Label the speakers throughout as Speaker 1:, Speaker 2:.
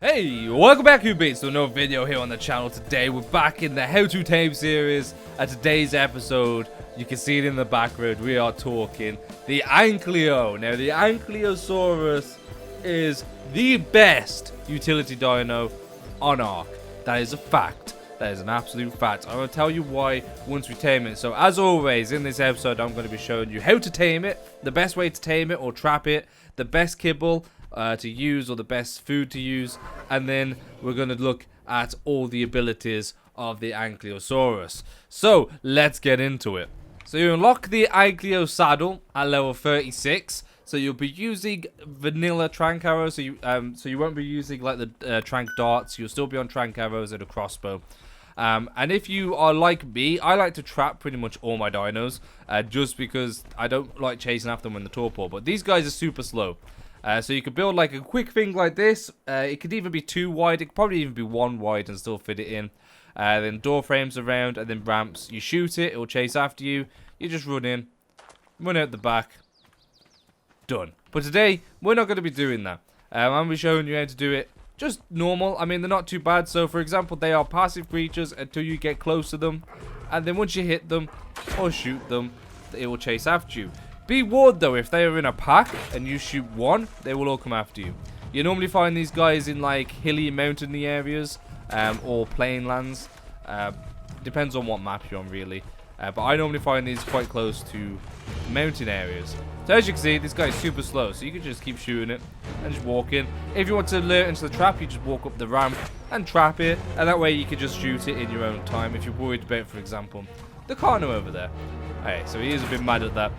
Speaker 1: Hey, welcome back, Ubeats, to another video here on the channel. Today we're back in the How to Tame series. And today's episode, you can see it in the background, we are talking the Ankylo. Now, the Ankylosaurus is the best utility dino on Ark. That is a fact. That is an absolute fact. I'm going to tell you why once we tame it. So, as always, in this episode, I'm going to be showing you how to tame it, the best way to tame it or trap it, the best kibble to use, or the best food to use, and then we're going to look at all the abilities of the Ankylosaurus. So let's get into it. So you unlock the Ankylo saddle at level 36. So you'll be using vanilla trank arrows. So you won't be using like the trank darts. You'll still be on trank arrows and a crossbow. And if you are like me, I like to trap pretty much all my dinos, just because I don't like chasing after them in the torpor. But these guys are super slow. So you could build like a quick thing like this. It could even be 2 wide. It could probably even be 1 wide and still fit it in. Then door frames around and then ramps. You shoot it, it will chase after you. You just run in, run out the back. Done. But today, we're not going to be doing that. I'm going to be showing you how to do it just normal. I mean, they're not too bad. So, for example, they are passive creatures until you get close to them. And then once you hit them or shoot them, it will chase after you. Be warned though, if they are in a pack and you shoot one, they will all come after you. You normally find these guys in like hilly, mountainy areas or plain lands. Depends on what map you're on really. But I normally find these quite close to mountain areas. So as you can see, this guy is super slow, so you can just keep shooting it and just walk in. If you want to lure into the trap, you just walk up the ramp and trap it, and that way you can just shoot it in your own time if you're worried about, for example, the Carno over there. Okay, so he is a bit mad at that.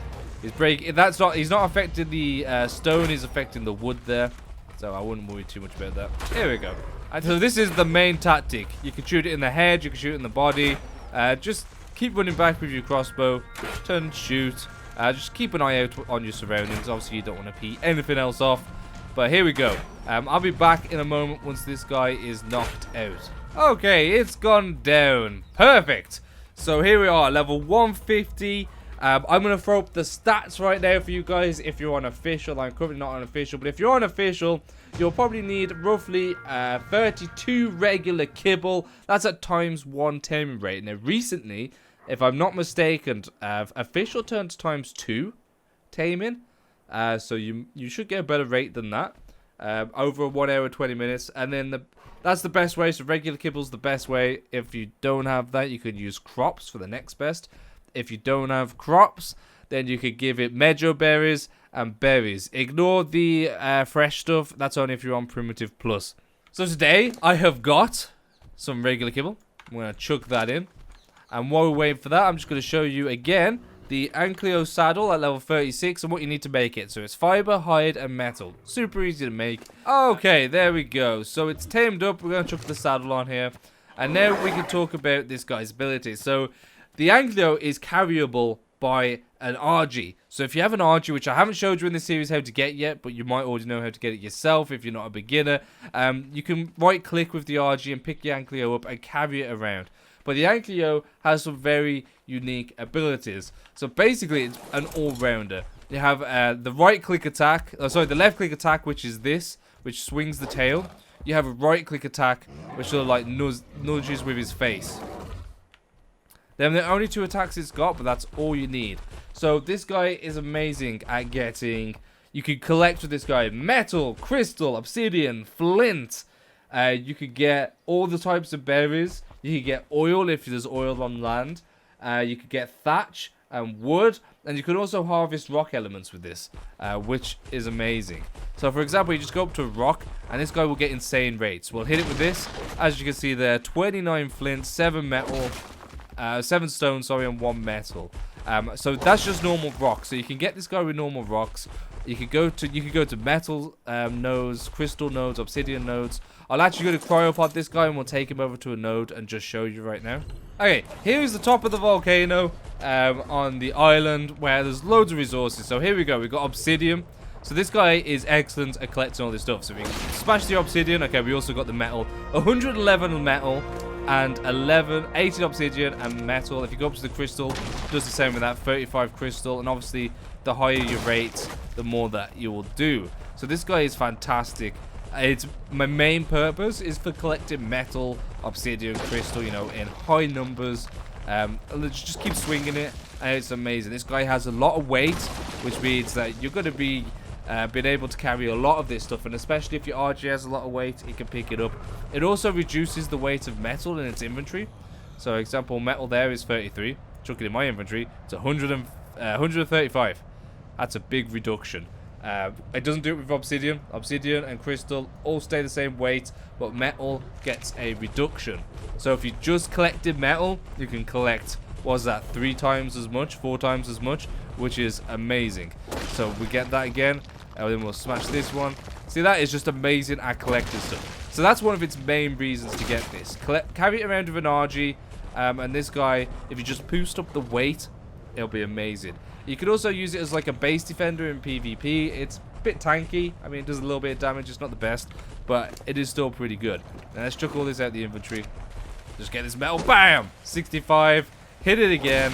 Speaker 1: He's not affecting the stone, he's affecting the wood there. So I wouldn't worry too much about that. Here we go. And so this is the main tactic. You can shoot it in the head, you can shoot it in the body. Just keep running back with your crossbow. Turn, shoot. Just keep an eye out on your surroundings. Obviously you don't want to pee anything else off. But here we go. I'll be back in a moment once this guy is knocked out. Okay, it's gone down. Perfect. So here we are, level 150. I'm going to throw up the stats right now for you guys if you're on official. I'm currently not on official, but if you're on official, you'll probably need roughly 32 regular kibble. That's at ×1 taming rate. Now, recently, if I'm not mistaken, official turned to ×2 taming. So you should get a better rate than that. Over 1 hour, 20 minutes. And then that's the best way. So regular kibble's the best way. If you don't have that, you could use crops for the next best. If you don't have crops, then you could give it meadow berries and berries. Ignore the fresh stuff. That's only if you're on primitive plus. So today, I have got some regular kibble. I'm going to chuck that in. And while we're waiting for that, I'm just going to show you again the Ankylo saddle at level 36 and what you need to make it. So it's fiber, hide, and metal. Super easy to make. Okay, there we go. So it's tamed up. We're going to chuck the saddle on here. And now we can talk about this guy's abilities. So the Ankylo is carryable by an Argy. So if you have an Argy, which I haven't showed you in this series how to get yet, but you might already know how to get it yourself if you're not a beginner, you can right click with the Argy and pick the Ankylo up and carry it around. But the Ankylo has some very unique abilities. So basically it's an all-rounder. You have the right click attack, the left click attack, which is this, which swings the tail. You have a right click attack, which sort of like nudges with his face. Then the only 2 attacks it's got, but that's all you need. So this guy is amazing at getting. You can collect with this guy metal, crystal, obsidian, flint. You could get all the types of berries. You could get oil if there's oil on land. You could get thatch and wood, and you could also harvest rock elements with this, which is amazing. So for example, you just go up to a rock, and this guy will get insane rates. We'll hit it with this. As you can see there, 29 flint, 7 metal. 7 stone, sorry, and 1 metal. So that's just normal rocks. So you can get this guy with normal rocks. You could go to metal nodes, crystal nodes, obsidian nodes. I'll actually go to cryopod this guy and we'll take him over to a node and just show you right now. Okay, here's the top of the volcano on the island where there's loads of resources. So here we go. We've got obsidian. So this guy is excellent at collecting all this stuff. So we can smash the obsidian. Okay, we also got the metal. 111 metal. And 18 obsidian and metal. If you go up to the crystal, it does the same with that, 35 crystal. And obviously, the higher your rate, the more that you will do. So this guy is fantastic It's my main purpose is for collecting metal, obsidian, crystal, you know, in high numbers. Let's just keep swinging it, and it's amazing. This guy has a lot of weight, which means that you're going to be being able to carry a lot of this stuff, and especially if your Argy has a lot of weight, it can pick it up. It also reduces the weight of metal in its inventory. So, example, metal there is 33. Chuck it in my inventory, it's 135. That's a big reduction. It doesn't do it with obsidian. Obsidian and crystal all stay the same weight, but metal gets a reduction. So if you just collected metal, you can collect, what's that, 3 times as much, 4 times as much, which is amazing. So we get that again, and then we'll smash this one. See, that is just amazing at collecting stuff. So that's one of its main reasons to get this. Carry it around with an Argy, and this guy, if you just boost up the weight, it'll be amazing. You could also use it as like a base defender in PvP. It's a bit tanky. I mean, it does a little bit of damage. It's not the best, but it is still pretty good. Now let's chuck all this out the inventory. Just get this metal. Bam! 65. Hit it again.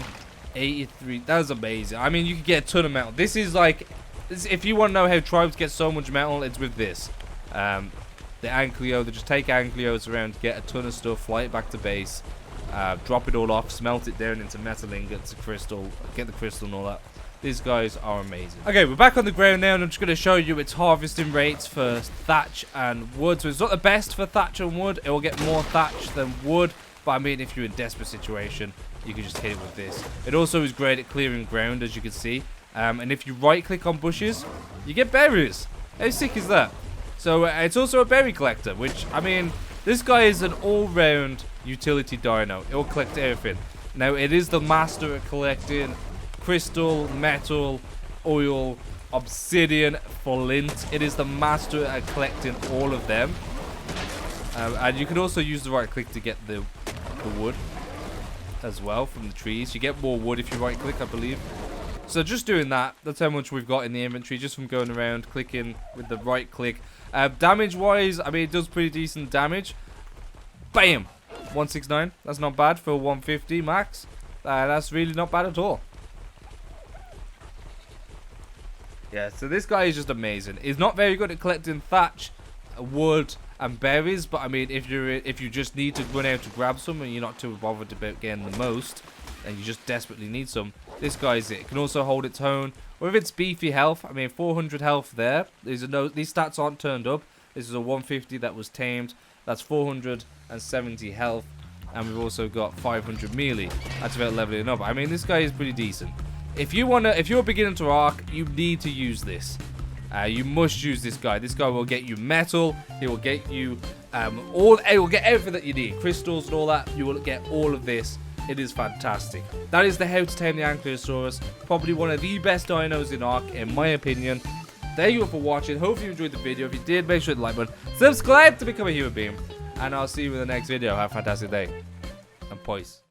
Speaker 1: 83. That was amazing. I mean, you could get a ton of metal. This is like, if you want to know how tribes get so much metal, it's with this. The Ankylo, they just take Ankylos around, get a ton of stuff, fly it back to base. Drop it all off, smelt it down into metal ingots, crystal, get the crystal and all that. These guys are amazing. Okay, we're back on the ground now, and I'm just going to show you its harvesting rates for thatch and wood. So it's not the best for thatch and wood. It will get more thatch than wood, but I mean, if you're in a desperate situation, you can just hit it with this. It also is great at clearing ground, as you can see. And if you right-click on bushes, you get berries. How sick is that? So it's also a berry collector, which, I mean, this guy is an all-round utility dino. It will collect everything. Now, it is the master at collecting crystal, metal, oil, obsidian, flint. It is the master at collecting all of them. And you can also use the right click to get the wood as well from the trees. You get more wood if you right click, I believe. So just doing that, that's how much we've got in the inventory just from going around clicking with the right click. Damage wise, I mean, it does pretty decent damage. Bam! 169. That's not bad for 150 max. That's really not bad at all. Yeah, so this guy is just amazing. He's not very good at collecting thatch, wood, and berries, but I mean, if you just need to run out to grab some and you're not too bothered about getting the most, and you just desperately need some, this guy's it. It can also hold its own with its beefy health. I mean, 400 health there. These stats aren't turned up. This is a 150 that was tamed. That's 470 health, and we've also got 500 melee. That's about leveling up. I mean, this guy is pretty decent. If you're beginning to ARK, you need to use this. You must use this guy. This guy will get you metal. He will get you it will get everything that you need, crystals and all that. You will get all of this. It is fantastic. That is the How to Tame the Ankylosaurus. Probably one of the best dinos in ARK, in my opinion. Thank you all for watching. Hopefully you enjoyed the video. If you did, make sure to like button, subscribe to become a human being, and I'll see you in the next video. Have a fantastic day, and peace.